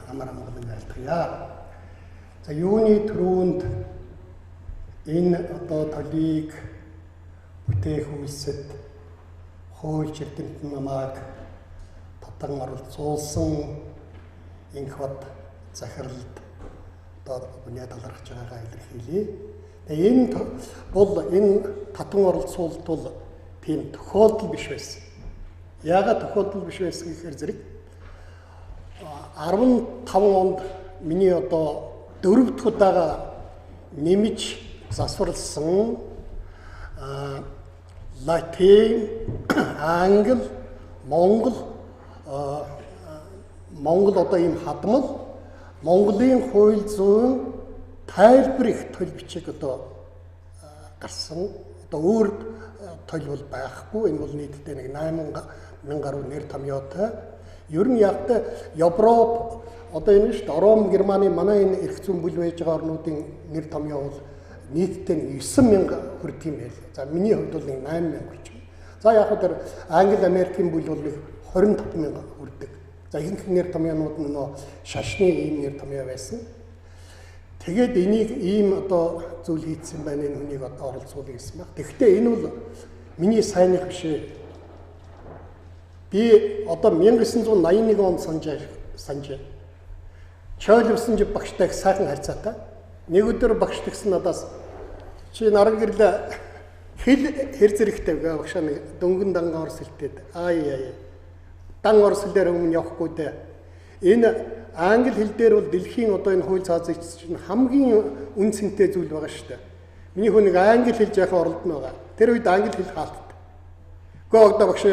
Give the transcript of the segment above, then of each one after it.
амар амгалан айлтгая. За юуны түрүүнд энэ одоо толийг бүтээх үйлсэд хууль эрдэмтэн намайг татан оролцуулсан инх бод захиралд одоо бүнэд талархаж байгаагаа илэрхийлье. Тэгээ энэ татан оролцуулалт бол тийм тохиолдол биш байсан. Яагаад тохиолдол биш байсан гэхээр зэрэг 15 онд миний одоо 4 дахь удаага нэмж засварлсан Латин, Англи, Монгол одоо ийм хадмал Монголын хууль зүйн тайлбар их төл бичиг одоо гарсан. Одоо өөр төл бол байхгүй. Энэ бол нийтдээ нэг 8000 гаруй нэр томьёотой. Ер нь ягтай Европ одоо энэ шүү дээ Ром, Германы манай энэ эрх зүйн бүл байж байгаа орнуудын нэр томьёо бол нийтдээ 9000 хүрдэг юм байл. За миний хувьд бол 8000 хүрч байна. За яг хөө тэр Англи, Америкийн бүл бол 25000 хүрдэг. За ихэнх нэр томьёонууд нь нөө шашны ийм нэр томьёо байсан. Тэгээд энийг ийм одоо зүйл хийсэн байна энэ хүнийг одоо оролцуулъя гэсэн баг. Тэгэхдээ энэ бол миний сайных биш ээ. Би одоо 1981 онд санаж Чойлвсан жив багштай сайхан харьцаатай. Нэг өдөр багш тэгсэн надаас чи наран гэрэл хэл хэр зэрэгтэй багшаа нэг дөнгөн дан орс хэлтээд дан орс хэлээр өмнө явахгүй дээ. Энэ англи хэл дээр бол дэлхийн одоо энэ хууль цаазыг чинь хамгийн үн цэнтэй зүйл байгаа шүү дээ. Миний хүн нэг англи хэлж яхаа оролдоно байгаа. Тэр үед англи хэл хаалттай. Гэхдээ одоо багш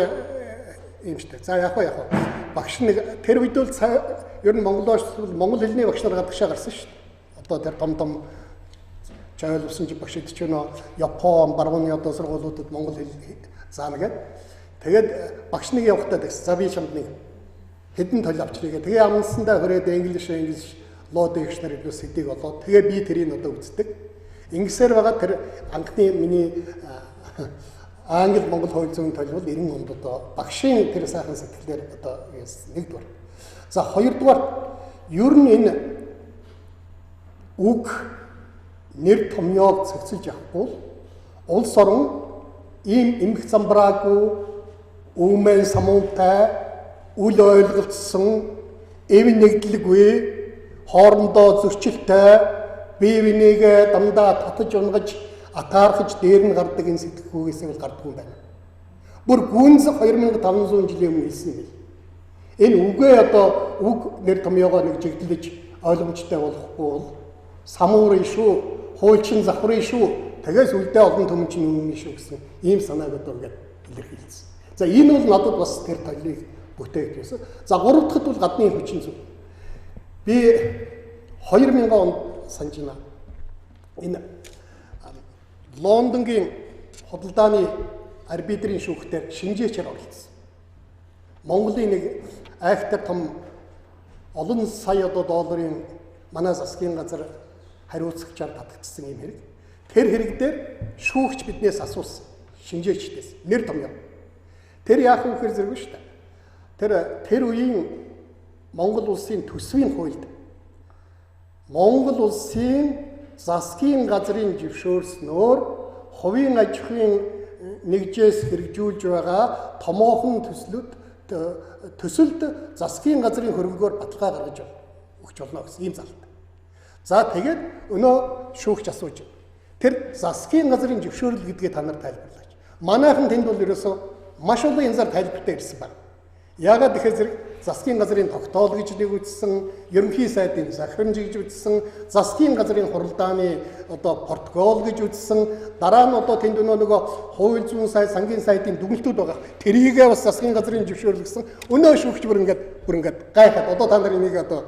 юм шүү дээ. За яг багш нэг тэр үед бол ер нь монгол хэлний багш нар гадагшаа гарсан шүү дээ. Одоо тэр том Чойлвсан жив багш идэж байна. Япон, барууны одоо сургуулиудад монгол хэл заана гэдэг. Тэгээд багш нэг явахдаа тэгс. За би чамд нэг хэдэн тол авчиръя гэх. Тэгээ амнасандаа хүрээд English law dictionary plus хэдийг болоод тэгээ би тэрийг одоо үздэг. Ингэсээр байгаа тэр анхны миний англи монгол хууль зүйн тол бол 90 онд одоо багшийн тэр сайхан сэтгэлээр одоо нэгдүгээр. За хоёрдугаар ер нь энэ үг нэр томьёог цэгцэлж авахгүй улс орон ийм эмх замбраагүй өвмэн самуунтай үл ойлголцсон эв нэгдлэггүй хоорондоо зөрчилтэй бие бинийгээ дандаа татаж унгаж атаархаж дээр нь гардаг энэ сэтгэхүйгээс бол гардаг юм байна. Бүр гүнз 2500 жилийн өмнө хэлсэн юм. Энэ үгээ одоо үг нэр томьёогоо нэг жигдлэж ойлгомжтой болохгүй бол самуурын шүү, хуульчин завхрын шүү, тэгээс үлдээ олон төмчин өмнө шүү гэсэн ийм санааг одоо ингээд илэрхийлсэн. За энэ бол надад бас тэр толийг бүтээгд байсан. За 3 дахьд бол гадны хүчин зүйл. Би 2000 онд санаж байна. Энэ Лондонгийн худалдааны арбитрийн шүүхтээр шинжээчээр оролцсон. Монголын нэг айхтар том олон сая долларын манай засгийн газар хариуцагчаар татагдсан юм хэрэг. Тэр хэрэг дээр шүүгч биднээс асуусан. Шинжээчдээс нэр томьёо. Тэр яах вэ гэхээр зэрэг шүү дээ. Тэр үеийн Монгол улсын төсвийн хуульд Монгол улсын засгийн газрын зөвшөөрснөөр хувийн аж ахуйн нэгжээс хэрэгжүүлж байгаа томоохон төсөлд засгийн газрын хөрөнгөөр баталгаа гаргаж өгч болно гэсэн ийм залт. За тэгээд өнөө шүүгч асууж байна. Тэр засгийн газрын зөвшөөрөл гэдгээ та нар тайлбарлаач. Манайхан тэнд бол ерөөсөө маш олон янзаар тайлбартай ирсэн байна. Яагаад тэгэхээр зэрэг засгийн газрын тогтоол гэж нэг үздсэн, ерөнхий сайдын захиран гэж үздсэн, засгийн газрын хуралдааны одоо протокол гэж үздсэн, дараа нь одоо тэнд нөгөө хууль зүйн сайд, сангийн сайдын дүгнэлтүүд байгаа. Тэрийгээ бас засгийн газрын зөвшөөрөл гэсэн өнөө шүүгч бүр ингээд гайхаад одоо та нар энийг одоо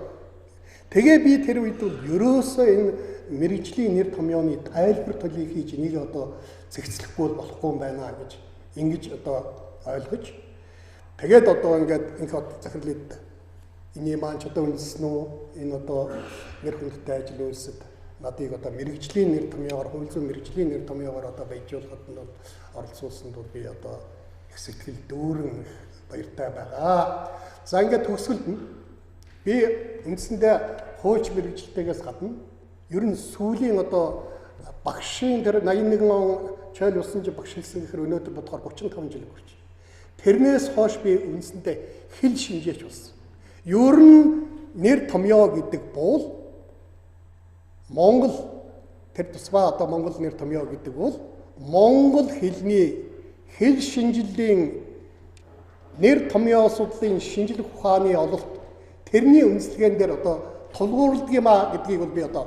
тэгээ би тэр үед бол ерөөсөө энэ мэрэгжлийн нэр томьёоны тайлбар толийг хийж энийг одоо цэгцлэхгүй болохгүй юм байна гэж ингэж одоо ойлгож тэгээд одоо ингээд инх захирлууд энэ маань ч одоо үндэсэн үү энэ одоо нэр хүндтэй ажил үйлсэд надыг одоо мэрэгжлийн нэр томьёогоор хууль зүйн мэрэгжлийн нэр томьёогоор одоо баяжуулахад нь оролцуулсанд бол би одоо их сэтгэл дүүрэн баяртай байгаа. За ингээд төгсгөлд нь Би үндсэндээ хууч мэрэгчлэлтэйгээс гадна ер нь сүүлийн одоо багшийн тэр 81 он чойл усан жи багш хэлсэн гэхээр өнөөдөр бодохоор 35 жил өнгөрч. Тэрнээс хойш би үндсэндээ хэл шинжээч болсон. Ер нь нэр томьёо гэдэг бол Монгол тэр тусмаа одоо Монгол нэр томьёо гэдэг бол Монгол хэлний хэл шинжиллийн нэр томьёо судлалын шинжлэх ухааны ололт тэрний үндэслэгэн дээр одоо тулгуурладаг юм а гэдгийг бол би одоо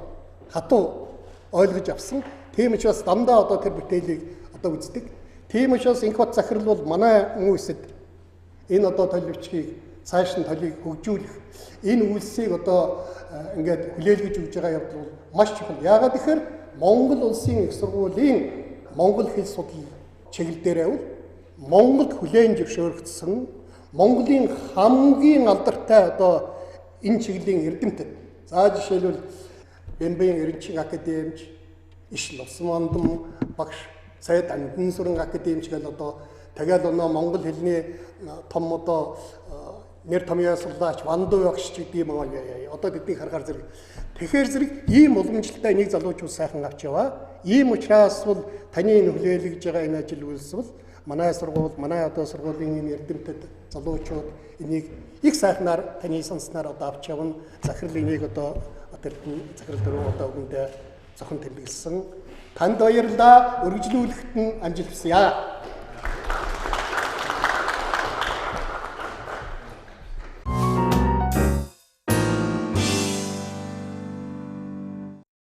хатуу ойлгож авсан. Тийм учраас дандаа одоо тэр бүтээлийг одоо үздэг. Тийм учраас Инхбат захирал бол манай хүмүүсэд энэ одоо төлөвчгийг цааш нь толийг хөгжүүлэх энэ үйлсийг одоо ингээд хүлээлгэж өгж байгаа явдал бол маш чухал. Яагаад гэхээр Монгол улсын их сургуулийн монгол хэл судлал чиглэл дээрээ бол Монголд хүлээн зөвшөөрөгдсөн Монголын хамгийн алдартай одоо энэ чиглэлийн эрдэмтэд. За жишээлбэл Бямбын Эренчин академич, Ишл Усмандам багш, Сайд Андын сүрэн академич гэл одоо тэгэл өнөө монгол хэлний том одоо нэр томьёо судлаач Вандуу багш гэдэг юм аа одоо тэднийг харахаар зэрэг. Тэгэхээр зэрэг ийм уламжлалтай нэг залуучууд сайхан авч яваа. Ийм учраас бол таны хүлээлгэж байгаа энэ ажил үйлс бол манай сургууль, манай одоо сургуулийн энэ эрдэмтэд залуучууд энийг их сайхнаар таны сонсноор одоо авч явна. Захирал энийг одоо захирал дөрөв одоо өгөндөө зохин тэмдэглэсэн. Танд баярлалаа. Үргэлжлүүлэхэд нь амжилт хүсье.